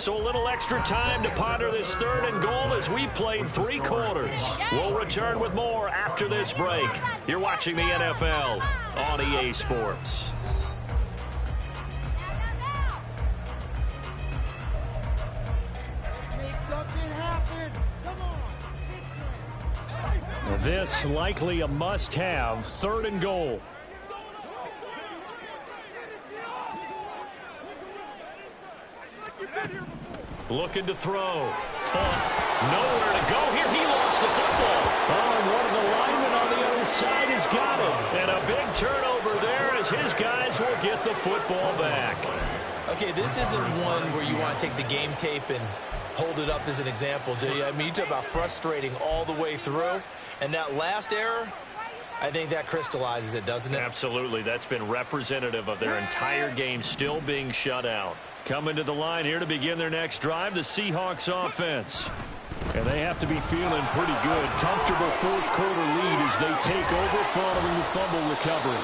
So a little extra time to ponder this 3rd and goal as we played 3 quarters. We'll return with more after this break. You're watching the NFL on EA Sports. This likely a must-have 3rd and goal. Looking to throw. Font. Nowhere to go here. He lost the football. Oh, and one of the linemen on the other side has got it. And a big turnover there as his guys will get the football back. Okay, this isn't one where you want to take the game tape and hold it up as an example, do you? I mean, you talk about frustrating all the way through. And that last error, I think that crystallizes it, doesn't it? Absolutely. That's been representative of their entire game still being shut out. Coming to the line here to begin their next drive, the Seahawks offense. And they have to be feeling pretty good. Comfortable 4th quarter lead as they take over following the fumble recovery.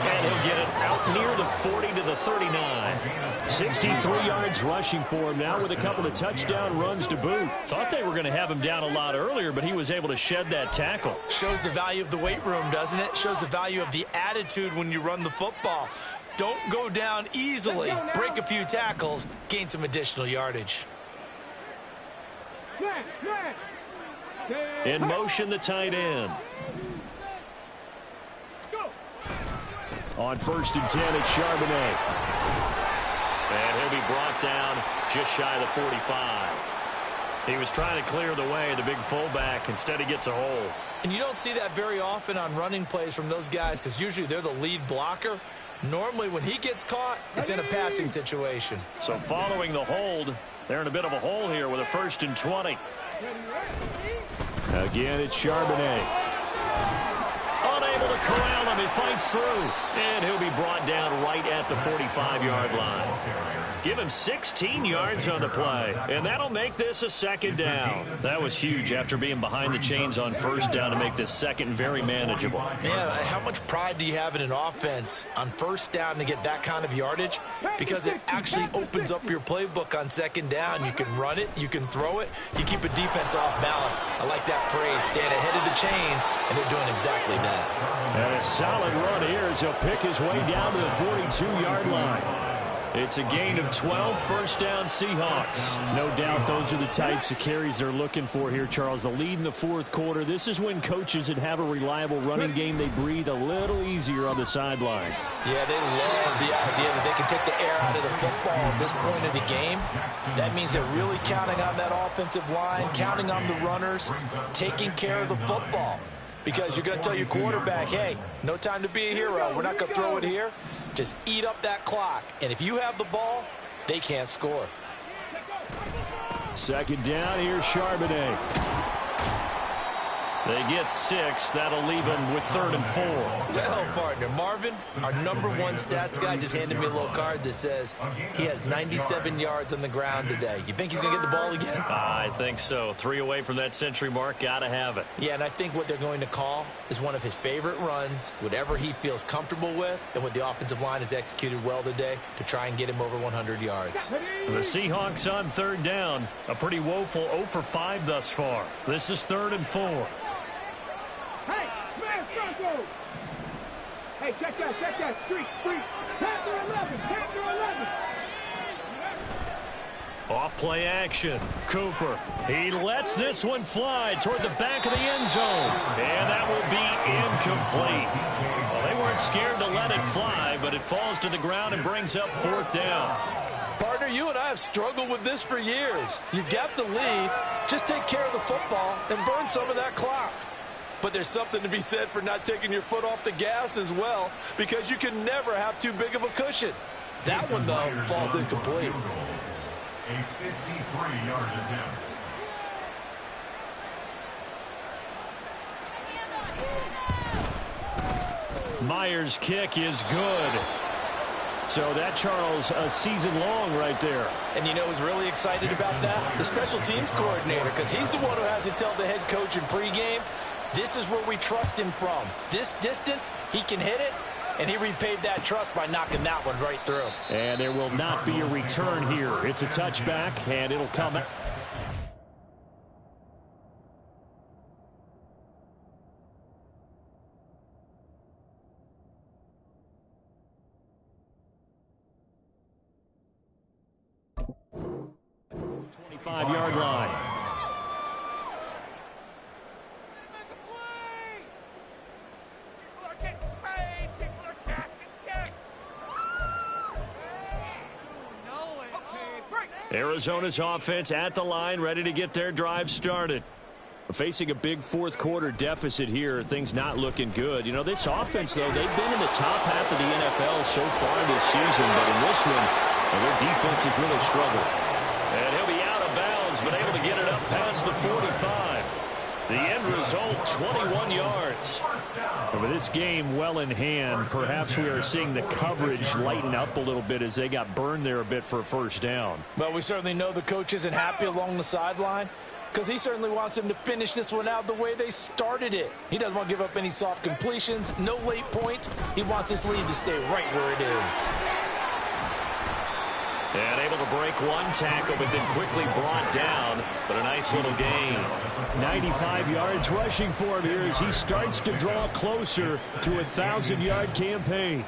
And he'll get it out near the 40 to the 39. 63 yards rushing for him now with a couple of touchdown runs to boot. Thought they were going to have him down a lot earlier, but he was able to shed that tackle. Shows the value of the weight room, doesn't it? Shows the value of the attitude when you run the football. Don't go down easily. Break a few tackles, gain some additional yardage. In motion, the tight end. On 1st and 10, it's Charbonnet. And he'll be brought down just shy of the 45. He was trying to clear the way, the big fullback. Instead, he gets a hole. And you don't see that very often on running plays from those guys because usually they're the lead blocker. Normally, when he gets caught, it's in a passing situation. So following the hold, they're in a bit of a hole here with a 1st and 20. Again, it's Charbonnet. Unable to corral him. He fights through. And he'll be brought down right at the 45-yard line. Give him 16 yards on the play. And that'll make this a 2nd down. That was huge after being behind the chains on 1st down to make this 2nd very manageable. Yeah, how much pride do you have in an offense on 1st down to get that kind of yardage? Because it actually opens up your playbook on 2nd down. You can run it, you can throw it, you keep a defense off balance. I like that phrase, stand ahead of the chains, and they're doing exactly that. And a solid run here as he'll pick his way down to the 42-yard line. It's a gain of 12, 1st down Seahawks. No doubt those are the types of carries they're looking for here, Charles. The lead in the 4th quarter. This is when coaches that have a reliable running game, they breathe a little easier on the sideline. Yeah, they love the idea that they can take the air out of the football at this point of the game. That means they're really counting on that offensive line, counting on the runners, taking care of the football. Because you're going to tell your quarterback, hey, no time to be a hero. We're not going to throw it here. Just eat up that clock. And if you have the ball, they can't score. 2nd down, here's Charbonnet. They get 6. That'll leave them with 3rd and 4. Well, partner, Marvin, our #1 stats guy, just handed me a little card that says he has 97 yards on the ground today. You think he's going to get the ball again? I think so. 3 away from that century mark. Got to have it. Yeah, and I think what they're going to call is one of his favorite runs, whatever he feels comfortable with, and what the offensive line has executed well today to try and get him over 100 yards. The Seahawks on 3rd down. A pretty woeful 0 for 5 thus far. This is 3rd and 4. Hey, man, Franco! Hey, check that, street, Panther 11, Panther 11. Off play action. Cooper. He lets this one fly toward the back of the end zone. And that will be incomplete. Well, they weren't scared to let it fly, but it falls to the ground and brings up 4th down. Partner, you and I have struggled with this for years. You've got the lead. Just take care of the football and burn some of that clock. But there's something to be said for not taking your foot off the gas as well, because you can never have too big of a cushion. That one, though, falls incomplete. A 53-yard attempt. Myers' kick is good. So that, Charles, a season long right there. And you know who's really excited about that? The special teams coordinator, because he's the one who has to tell the head coach in pregame, this is where we trust him from. This distance, he can hit it, and he repaid that trust by knocking that one right through. And there will not be a return here. It's a touchback, and it'll come out. Five-yard line. Arizona's offense at the line, ready to get their drive started. Facing a big 4th quarter deficit here, things not looking good. You know, this offense, though, they've been in the top half of the NFL so far this season, but in this one, their defense has really struggled. And he'll be out of bounds, but able to get it up past the 45. The end result, 21 yards. With this game well in hand, perhaps we are seeing the coverage lighten up a little bit as they got burned there a bit for a 1st down. Well, we certainly know the coach isn't happy along the sideline because he certainly wants them to finish this one out the way they started it. He doesn't want to give up any soft completions, no late points. He wants this lead to stay right where it is. And able to break one tackle, but then quickly brought down. But a nice little gain. 95 yards rushing for him here as he starts to draw closer to a 1,000-yard campaign.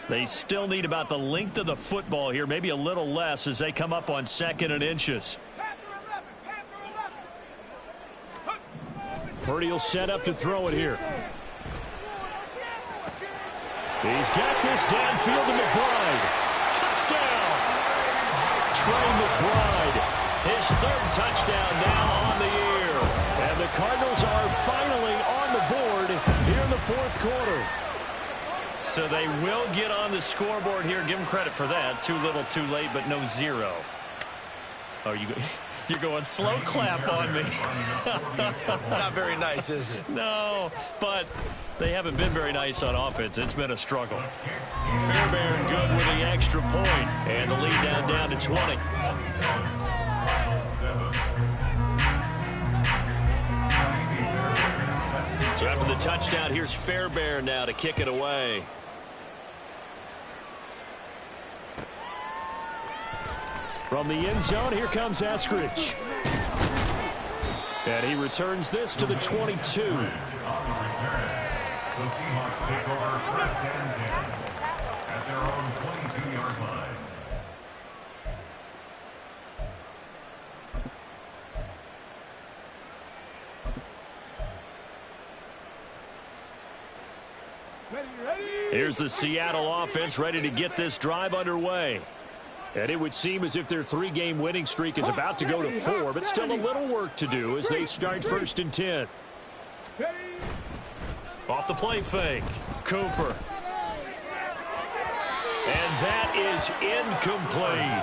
They still need about the length of the football here, maybe a little less as they come up on 2nd and inches. Purdy will set up to throw it here. He's got this downfield to McBride. Touchdown! Trey McBride, his 3rd touchdown now on the year. And the Cardinals are finally on the board here in the 4th quarter. So they will get on the scoreboard here. Give them credit for that. Too little, too late, but no 0. Oh, you're going slow clap on me. Not very nice, is it? No, but they haven't been very nice on offense. It's been a struggle. Fairbairn good with the extra point, and the lead down to 20. So after the touchdown, here's Fairbairn now to kick it away. From the end zone, here comes Eskridge. And he returns this to the 22. On the return, the Seahawks take over 1st and 10 at their own 22-yard line. Here's the Seattle offense ready to get this drive underway. And it would seem as if their 3-game winning streak is about to go to 4, but still a little work to do as they start 1st and 10. Off the play fake, Cooper. And that is incomplete.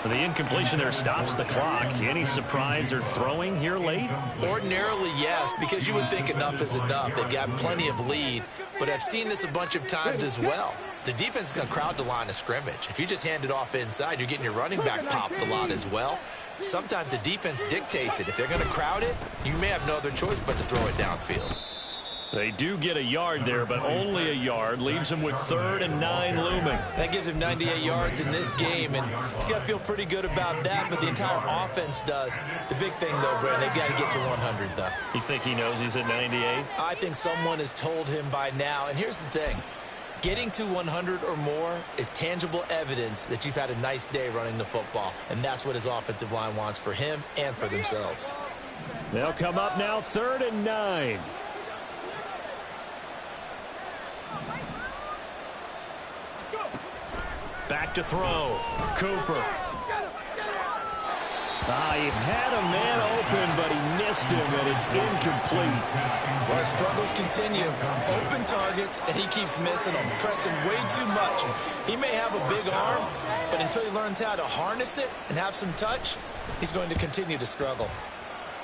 The incompletion there stops the clock. Any surprise they're throwing here late? Ordinarily, yes, because you would think enough is enough. They've got plenty of lead, but I've seen this a bunch of times as well. The defense is going to crowd the line of scrimmage. If you just hand it off inside, you're getting your running back popped a lot as well. Sometimes the defense dictates it. If they're going to crowd it, you may have no other choice but to throw it downfield. They do get a yard there, but only a yard. Leaves them with 3rd and 9 looming. That gives him 98 yards in this game, and he's got to feel pretty good about that, but the entire offense does. The big thing, though, Brandon, they've got to get to 100, though. You think he knows he's at 98? I think someone has told him by now, and here's the thing. Getting to 100 or more is tangible evidence that you've had a nice day running the football, and that's what his offensive line wants for him and for themselves. They'll come up now 3rd and 9. Back to throw. Cooper. He had a man open, but he missed him, and it's incomplete. Well, his struggles continue. Open targets, and he keeps missing them, pressing way too much. He may have a big arm, but until he learns how to harness it and have some touch, he's going to continue to struggle.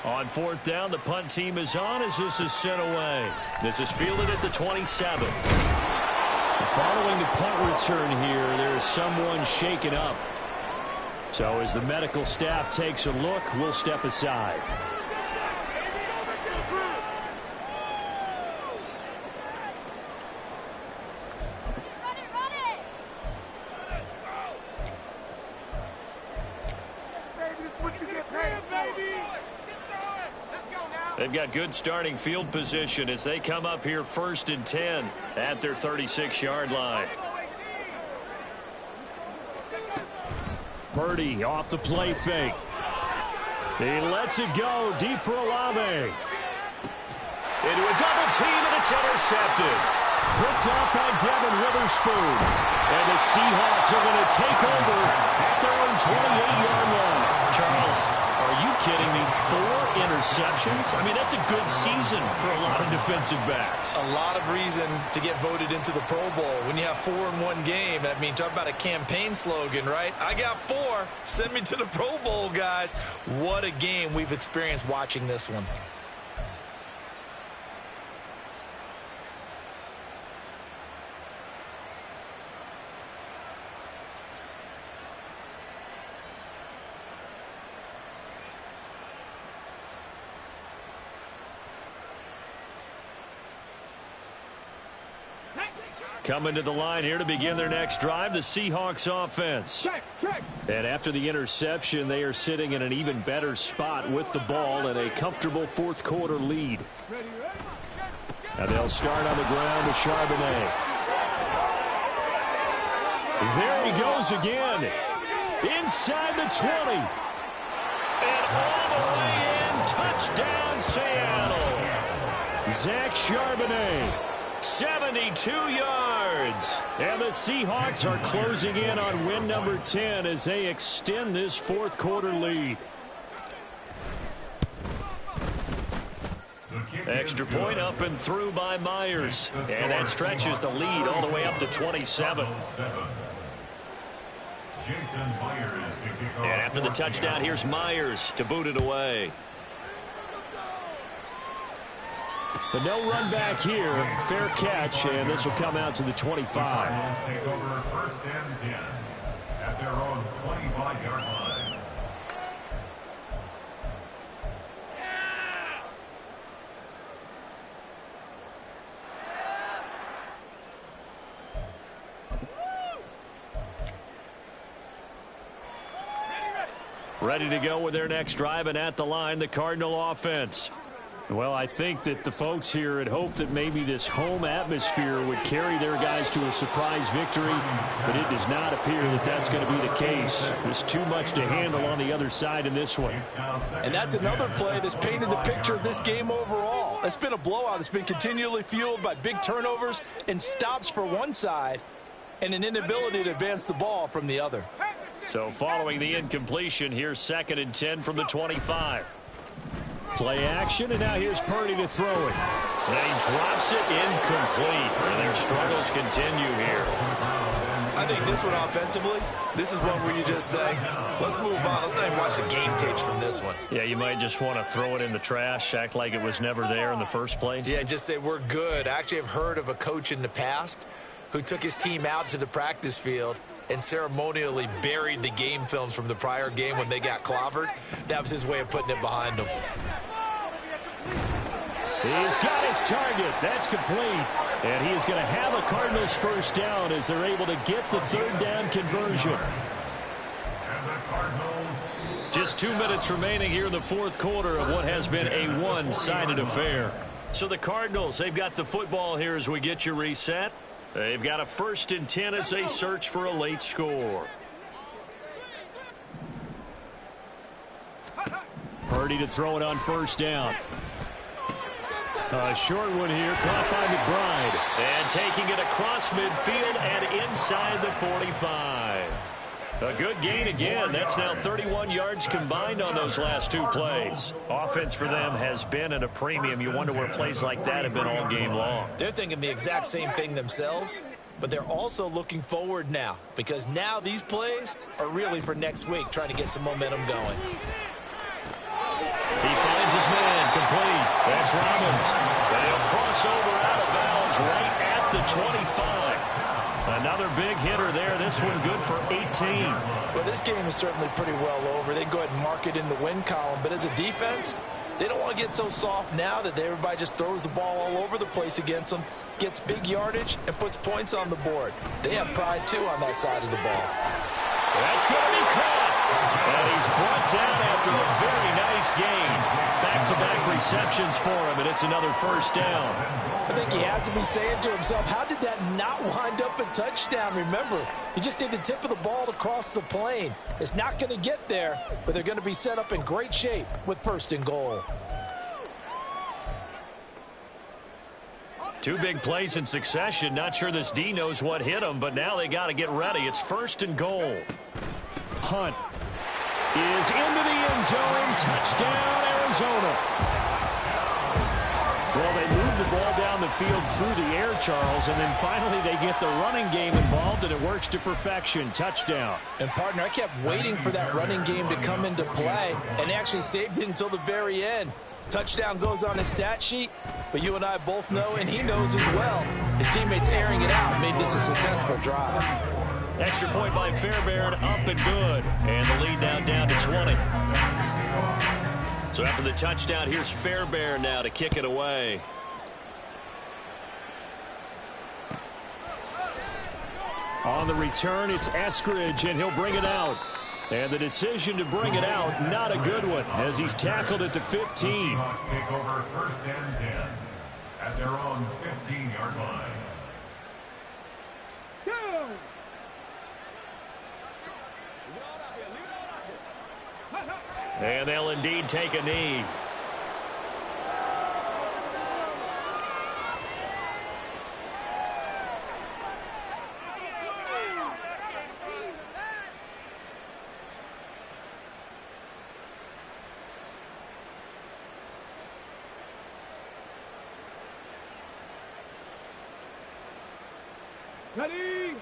On 4th down, the punt team is on as this is sent away. This is fielded at the 27. Following the punt return here, there is someone shaken up. So as the medical staff takes a look, we'll step aside. They've got good starting field position as they come up here 1st and 10 at their 36-yard line. Purdy off the play fake. He lets it go deep for Olave. Into a double team, and it's intercepted. Picked up by Devin Witherspoon. And the Seahawks are going to take over at their own 28-yard line. Charles, are you kidding me? 4 interceptions? I mean, that's a good season for a lot of defensive backs. A lot of reason to get voted into the Pro Bowl. When you have 4 in one game, I mean, talk about a campaign slogan, right? I got 4. Send me to the Pro Bowl, guys. What a game we've experienced watching this one. Coming to the line here to begin their next drive, the Seahawks offense. And after the interception, they are sitting in an even better spot with the ball and a comfortable 4th quarter lead. And they'll start on the ground with Charbonnet. There he goes again. Inside the 20. And all the way in. Touchdown, Seattle. Zach Charbonnet. 72 yards. And the Seahawks are closing in on win number 10 as they extend this fourth quarter lead. Extra point up and through by Myers. And that stretches the lead all the way up to 27. And after the touchdown, here's Myers to boot it away. But no run back here. Fair catch, and this will come out to the 25. Take over first and 10 at their own 25-yard line. Ready to go with their next drive, and at the line, the Cardinal offense. Well, I think that the folks here had hoped that maybe this home atmosphere would carry their guys to a surprise victory, but it does not appear that that's going to be the case. There's too much to handle on the other side in this one. And that's another play that's painted the picture of this game overall. It's been a blowout. It's been continually fueled by big turnovers and stops for one side and an inability to advance the ball from the other. So following the incompletion, here's 2nd and 10 from the 25. Play action, and now here's Purdy to throw it. And he drops it incomplete. And their struggles continue here. I think this one offensively, this is one where you just say, let's move on. Let's not even watch the game tapes from this one. Yeah, you might just want to throw it in the trash, act like it was never there in the first place. Yeah, just say we're good. I actually have heard of a coach in the past who took his team out to the practice field and ceremonially buried the game films from the prior game when they got clobbered. That was his way of putting it behind them. He's got his target. That's complete. And he is going to have a Cardinals first down as they're able to get the third down conversion. Just 2 minutes remaining here in the fourth quarter of what has been a one-sided affair. So the Cardinals, they've got the football here as we get you reset. They've got a 1st and 10 as they search for a late score. Purdy to throw it on first down. A short one here, caught by McBride. And taking it across midfield and inside the 45. A good gain again. That's now 31 yards combined on those last 2 plays. Offense for them has been at a premium. You wonder where plays like that have been all game long. They're thinking the exact same thing themselves, but they're also looking forward now because now these plays are really for next week, trying to get some momentum going. He finds his man, complete. That's Robbins. And he'll cross over out of bounds right at the 25. Another big hitter there. This one good for 18. Well, this game is certainly pretty well over. They can go ahead and mark it in the win column. But as a defense, they don't want to get so soft now that everybody just throws the ball all over the place against them, gets big yardage, and puts points on the board. They have pride, too, on that side of the ball. That's going to be caught. And he's brought down after a very nice gain. Back-to-back receptions for him, and it's another first down. I think he has to be saying to himself, how did that not wind up a touchdown? Remember, he just did the tip of the ball to cross the plane. It's not going to get there, but they're going to be set up in great shape with 1st and goal. 2 big plays in succession. Not sure this D knows what hit him, but now they got to get ready. It's 1st and goal. Hunt is into the end zone. Touchdown, Arizona. Well, they move the ball down the field through the air, Charles, and then finally they get the running game involved, and it works to perfection. Touchdown. And, partner, I kept waiting for that running game to come into play and actually saved it until the very end. Touchdown goes on his stat sheet, but you and I both know, and he knows as well, his teammates airing it out made this a successful drive. Extra point by Fairbairn, up and good. And the lead now down to 20. So after the touchdown, here's Fairbairn now to kick it away. On the return, it's Eskridge, and he'll bring it out. And the decision to bring it out, not a good one, as he's tackled at the 15. Seahawks take over 1st and 10 at their own 15-yard line. And they'll indeed take a knee. Ready?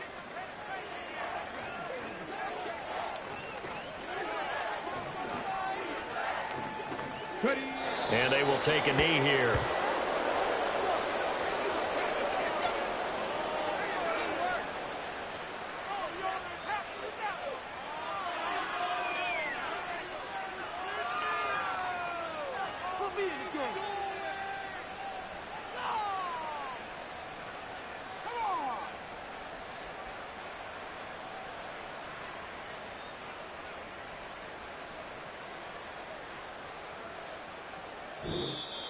Ready? And they will take a knee here.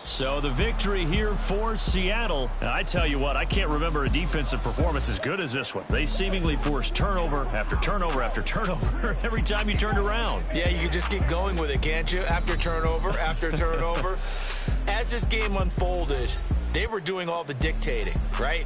So the victory here for Seattle. And I tell you what, I can't remember a defensive performance as good as this one. They seemingly forced turnover after turnover after turnover every time you turned around. Yeah, you can just keep going with it, can't you? After turnover, after turnover. As this game unfolded, they were doing all the dictating, right?